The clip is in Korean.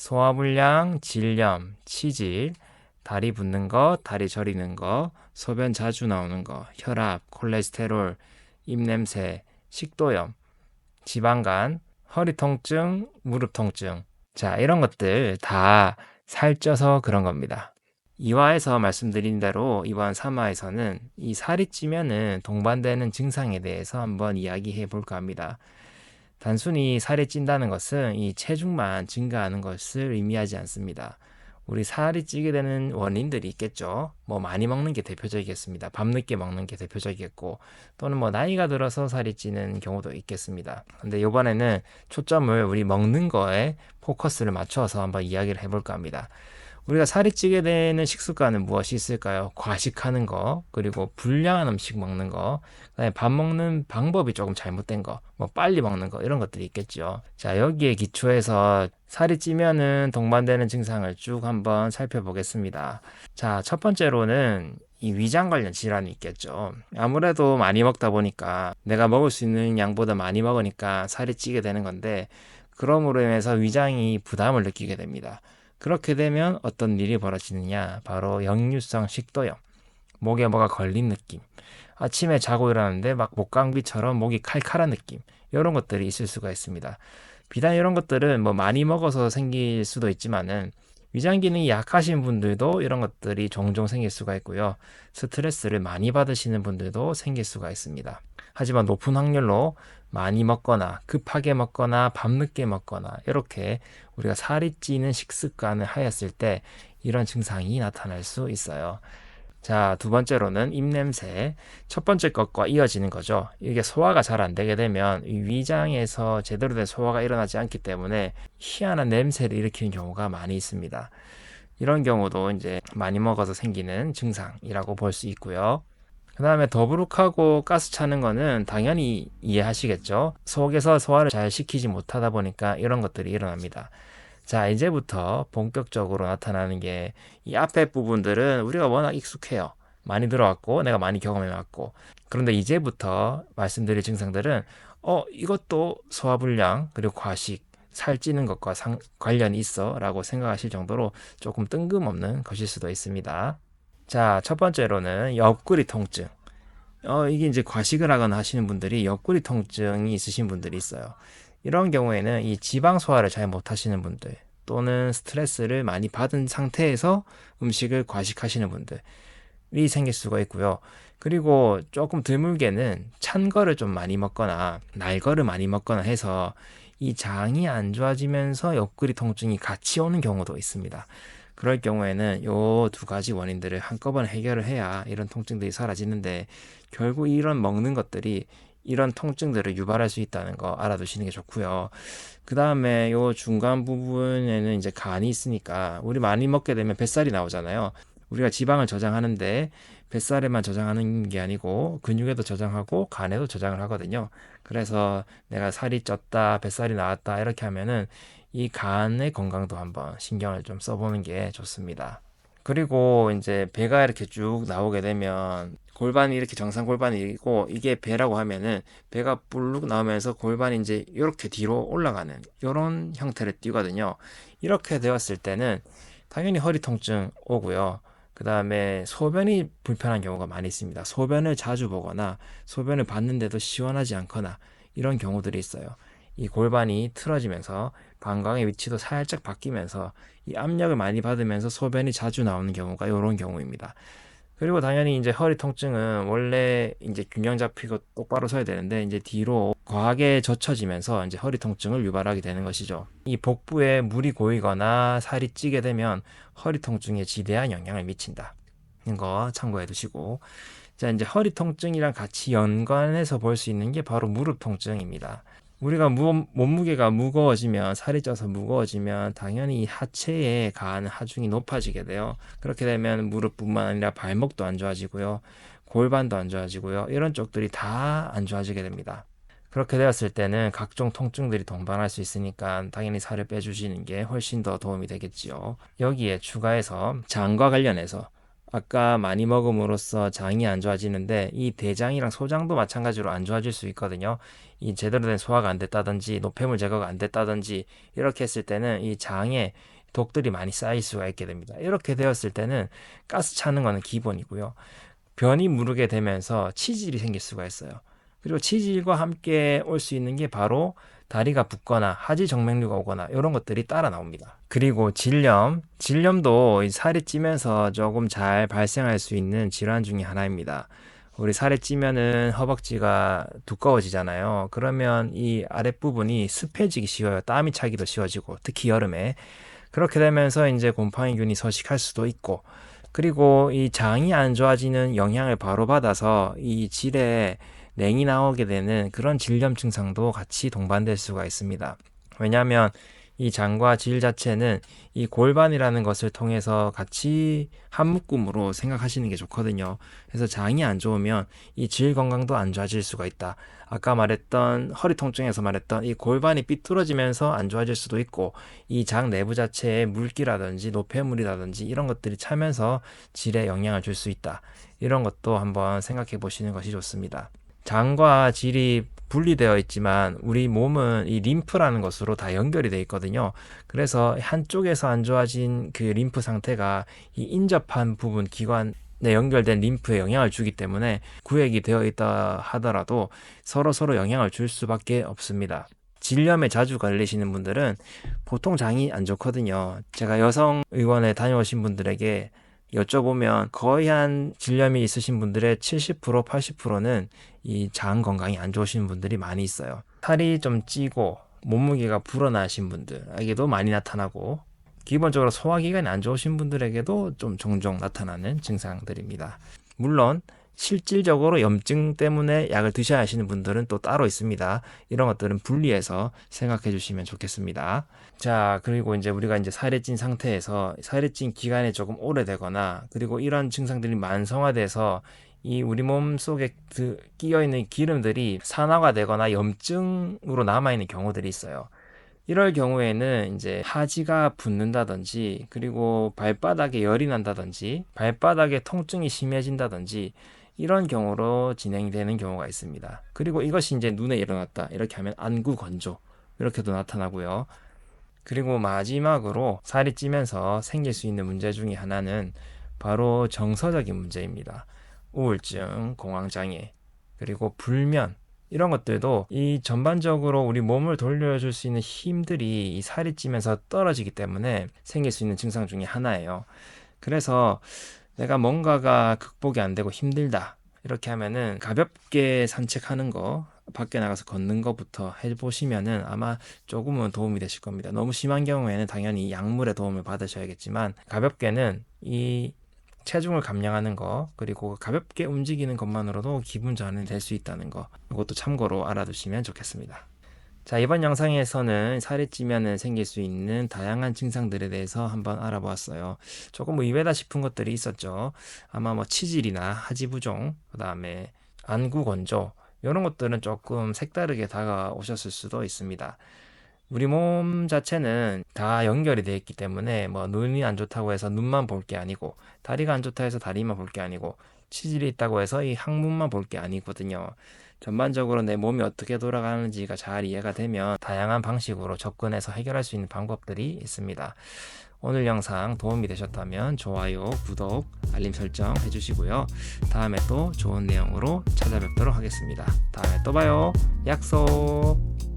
소화불량, 질염, 치질, 다리 붓는 거, 다리 저리는 거, 소변 자주 나오는 거, 혈압, 콜레스테롤, 입냄새, 식도염, 지방간, 허리 통증, 무릎 통증. 자, 이런 것들 다 살쪄서 그런 겁니다. 2화에서 말씀드린 대로 이번 3화에서는 이 살이 찌면은 동반되는 증상에 대해서 한번 이야기해 볼까 합니다. 단순히 살이 찐다는 것은 이 체중만 증가하는 것을 의미하지 않습니다. 우리 살이 찌게 되는 원인들이 있겠죠. 뭐 많이 먹는 게 대표적이겠습니다. 밤늦게 먹는 게 대표적이겠고, 또는 뭐 나이가 들어서 살이 찌는 경우도 있겠습니다. 근데 이번에는 초점을 우리 먹는 거에 포커스를 맞춰서 한번 이야기를 해볼까 합니다. 우리가 살이 찌게 되는 식습관은 무엇이 있을까요? 과식하는 거, 그리고 불량한 음식 먹는 거, 그다음에 밥 먹는 방법이 조금 잘못된 거, 뭐 빨리 먹는 거, 이런 것들이 있겠죠. 자, 여기에 기초해서 살이 찌면은 동반되는 증상을 쭉 한번 살펴보겠습니다. 자, 첫 번째로는 이 위장 관련 질환이 있겠죠. 아무래도 많이 먹다 보니까 내가 먹을 수 있는 양보다 많이 먹으니까 살이 찌게 되는 건데, 그러므로 인해서 위장이 부담을 느끼게 됩니다. 그렇게 되면 어떤 일이 벌어지느냐? 바로 역류성 식도염, 목에 뭐가 걸린 느낌, 아침에 자고 일어났는데 막 목감기처럼 목이 칼칼한 느낌, 이런 것들이 있을 수가 있습니다. 비단 이런 것들은 뭐 많이 먹어서 생길 수도 있지만은 위장 기능이 약하신 분들도 이런 것들이 종종 생길 수가 있고요. 스트레스를 많이 받으시는 분들도 생길 수가 있습니다. 하지만 높은 확률로 많이 먹거나 급하게 먹거나 밤늦게 먹거나 이렇게 우리가 살이 찌는 식습관을 하였을 때 이런 증상이 나타날 수 있어요. 자, 두 번째로는 입냄새. 첫 번째 것과 이어지는 거죠. 이게 소화가 잘 안 되게 되면 이 위장에서 제대로 된 소화가 일어나지 않기 때문에 희한한 냄새를 일으키는 경우가 많이 있습니다. 이런 경우도 이제 많이 먹어서 생기는 증상이라고 볼 수 있고요. 그 다음에 더부룩하고 가스 차는 거는 당연히 이해하시겠죠. 속에서 소화를 잘 시키지 못하다 보니까 이런 것들이 일어납니다. 자, 이제부터 본격적으로 나타나는 게 이 앞에 부분들은 우리가 워낙 익숙해요. 많이 들어왔고 내가 많이 경험해왔고. 그런데 이제부터 말씀드릴 증상들은 이것도 소화불량 그리고 과식, 살찌는 것과 관련이 있어 라고 생각하실 정도로 조금 뜬금없는 것일 수도 있습니다. 자, 첫 번째로는 옆구리 통증. 이게 이제 과식을 하거나 하시는 분들이 옆구리 통증이 있으신 분들이 있어요. 이런 경우에는 이 지방 소화를 잘 못하시는 분들 또는 스트레스를 많이 받은 상태에서 음식을 과식하시는 분들이 생길 수가 있고요. 그리고 조금 드물게는 찬 거를 좀 많이 먹거나 날 거를 많이 먹거나 해서 이 장이 안 좋아지면서 옆구리 통증이 같이 오는 경우도 있습니다. 그럴 경우에는 요 두 가지 원인들을 한꺼번에 해결을 해야 이런 통증들이 사라지는데 결국 이런 먹는 것들이 이런 통증들을 유발할 수 있다는 거 알아두시는 게 좋고요. 그 다음에 요 중간 부분에는 이제 간이 있으니까 우리 많이 먹게 되면 뱃살이 나오잖아요. 우리가 지방을 저장하는데 뱃살에만 저장하는 게 아니고 근육에도 저장하고 간에도 저장을 하거든요. 그래서 내가 살이 쪘다, 뱃살이 나왔다 이렇게 하면은 이 간의 건강도 한번 신경을 좀 써보는 게 좋습니다. 그리고 이제 배가 이렇게 쭉 나오게 되면 골반이 이렇게 정상 골반이고 이게 배라고 하면은 배가 불룩 나오면서 골반이 이제 이렇게 뒤로 올라가는 이런 형태를 띠거든요. 이렇게 되었을 때는 당연히 허리 통증 오고요. 그 다음에 소변이 불편한 경우가 많이 있습니다. 소변을 자주 보거나 소변을 봤는데도 시원하지 않거나 이런 경우들이 있어요. 이 골반이 틀어지면서 방광의 위치도 살짝 바뀌면서 이 압력을 많이 받으면서 소변이 자주 나오는 경우가 이런 경우입니다. 그리고 당연히 이제 허리 통증은 원래 이제 균형 잡히고 똑바로 서야 되는데 이제 뒤로 과하게 젖혀지면서 이제 허리 통증을 유발하게 되는 것이죠. 이 복부에 물이 고이거나 살이 찌게 되면 허리 통증에 지대한 영향을 미친다. 이런 거 참고해 두시고. 자, 이제 허리 통증이랑 같이 연관해서 볼 수 있는 게 바로 무릎 통증입니다. 우리가 몸무게가 무거워지면 살이 쪄서 무거워지면 당연히 이 하체에 가한 하중이 높아지게 돼요. 그렇게 되면 무릎뿐만 아니라 발목도 안 좋아지고요. 골반도 안 좋아지고요. 이런 쪽들이 다 안 좋아지게 됩니다. 그렇게 되었을 때는 각종 통증들이 동반할 수 있으니까 당연히 살을 빼주시는 게 훨씬 더 도움이 되겠지요. 여기에 추가해서 장과 관련해서 아까 많이 먹음으로써 장이 안 좋아지는데 이 대장이랑 소장도 마찬가지로 안 좋아질 수 있거든요. 이 제대로 된 소화가 안 됐다든지 노폐물 제거가 안 됐다든지 이렇게 했을 때는 이 장에 독들이 많이 쌓일 수가 있게 됩니다. 이렇게 되었을 때는 가스 차는 거는 기본이고요. 변이 무르게 되면서 치질이 생길 수가 있어요. 그리고 치질과 함께 올 수 있는 게 바로 다리가 붓거나 하지 정맥류가 오거나 이런 것들이 따라 나옵니다. 그리고 질염도 살이 찌면서 조금 잘 발생할 수 있는 질환 중에 하나입니다. 우리 살이 찌면은 허벅지가 두꺼워지잖아요. 그러면 이 아랫부분이 습해지기 쉬워요. 땀이 차기도 쉬워지고, 특히 여름에. 그렇게 되면서 이제 곰팡이균이 서식할 수도 있고, 그리고 이 장이 안 좋아지는 영향을 바로 받아서 이 질에 냉이 나오게 되는 그런 질염 증상도 같이 동반될 수가 있습니다. 왜냐하면 이 장과 질 자체는 이 골반이라는 것을 통해서 같이 한 묶음으로 생각하시는 게 좋거든요. 그래서 장이 안 좋으면 이 질 건강도 안 좋아질 수가 있다. 아까 말했던 허리 통증에서 말했던 이 골반이 삐뚤어지면서 안 좋아질 수도 있고, 이 장 내부 자체에 물기라든지 노폐물이라든지 이런 것들이 차면서 질에 영향을 줄 수 있다. 이런 것도 한번 생각해 보시는 것이 좋습니다. 장과 질이 분리되어 있지만 우리 몸은 이 림프라는 것으로 다 연결이 되어 있거든요. 그래서 한쪽에서 안 좋아진 그 림프 상태가 이 인접한 부분 기관에 연결된 림프에 영향을 주기 때문에 구획이 되어 있다 하더라도 서로 영향을 줄 수밖에 없습니다. 질염에 자주 걸리시는 분들은 보통 장이 안 좋거든요. 제가 여성 의원에 다녀오신 분들에게 여쭤보면 거의 한 질염이 있으신 분들의 70%, 80%는 이 장 건강이 안 좋으신 분들이 많이 있어요. 살이 좀 찌고 몸무게가 불어나신 분들에게도 많이 나타나고, 기본적으로 소화기관이 안 좋으신 분들에게도 좀 종종 나타나는 증상들입니다. 물론 실질적으로 염증 때문에 약을 드셔야 하시는 분들은 또 따로 있습니다. 이런 것들은 분리해서 생각해 주시면 좋겠습니다. 자, 그리고 이제 우리가 이제 살이 찐 상태에서 살이 찐 기간이 조금 오래되거나, 그리고 이런 증상들이 만성화돼서 이 우리 몸 속에 끼어 있는 기름들이 산화가 되거나 염증으로 남아 있는 경우들이 있어요. 이럴 경우에는 이제 하지가 붓는다든지, 그리고 발바닥에 열이 난다든지, 발바닥에 통증이 심해진다든지, 이런 경우로 진행이 되는 경우가 있습니다. 그리고 이것이 이제 눈에 일어났다, 이렇게 하면 안구 건조, 이렇게도 나타나고요. 그리고 마지막으로 살이 찌면서 생길 수 있는 문제 중에 하나는 바로 정서적인 문제입니다. 우울증, 공황장애, 그리고 불면, 이런 것들도 이 전반적으로 우리 몸을 돌려줄 수 있는 힘들이 이 살이 찌면서 떨어지기 때문에 생길 수 있는 증상 중에 하나예요. 그래서 내가 뭔가가 극복이 안 되고 힘들다, 이렇게 하면은 가볍게 산책하는 거, 밖에 나가서 걷는 것부터 해보시면은 아마 조금은 도움이 되실 겁니다. 너무 심한 경우에는 당연히 약물의 도움을 받으셔야겠지만, 가볍게는 이 체중을 감량하는 거, 그리고 가볍게 움직이는 것만으로도 기분 전환이 될 수 있다는 거, 이것도 참고로 알아두시면 좋겠습니다. 자, 이번 영상에서는 살이 찌면 생길 수 있는 다양한 증상들에 대해서 한번 알아보았어요. 조금 의외다 싶은 것들이 있었죠. 아마 치질이나 하지부종, 그 다음에 안구 건조, 이런 것들은 조금 색다르게 다가오셨을 수도 있습니다. 우리 몸 자체는 다 연결이 되어 있기 때문에 눈이 안 좋다고 해서 눈만 볼 게 아니고, 다리가 안 좋다 해서 다리만 볼 게 아니고, 치질이 있다고 해서 이 항문만 볼 게 아니거든요. 전반적으로 내 몸이 어떻게 돌아가는지가 잘 이해가 되면 다양한 방식으로 접근해서 해결할 수 있는 방법들이 있습니다. 오늘 영상 도움이 되셨다면 좋아요, 구독, 알림 설정 해주시고요. 다음에 또 좋은 내용으로 찾아뵙도록 하겠습니다. 다음에 또 봐요. 약속!